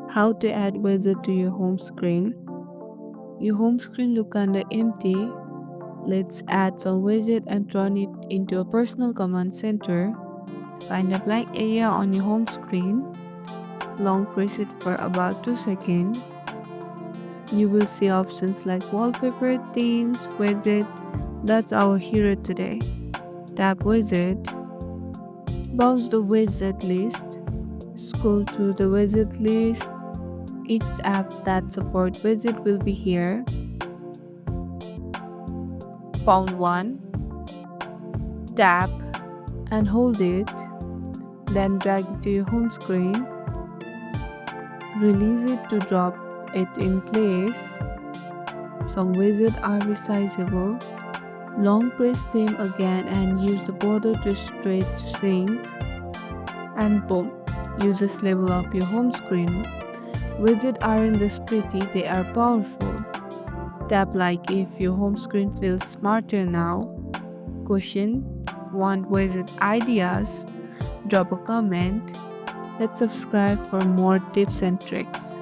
How to add widget to your home screen. Your home screen look kinda empty. Let's add some widget and turn it into a personal command center. Find a blank area on your home screen. Long press it for about 2 seconds. You will see options like wallpaper, themes, widget. That's our hero today. Tap widget. Browse the widget list. Scroll through the widget list. Each app that supports widget will be here. Found one. Tap and hold it. Then drag it to your home screen. Release it to drop it in place. Some widgets are resizable. Long press them again and use the border to straight sync. And boom, use this level up your home screen. Widgets aren't just pretty, they are powerful. Tap like if your home screen feels smarter now. Question: want widget ideas? Drop a comment. Let's subscribe for more tips and tricks.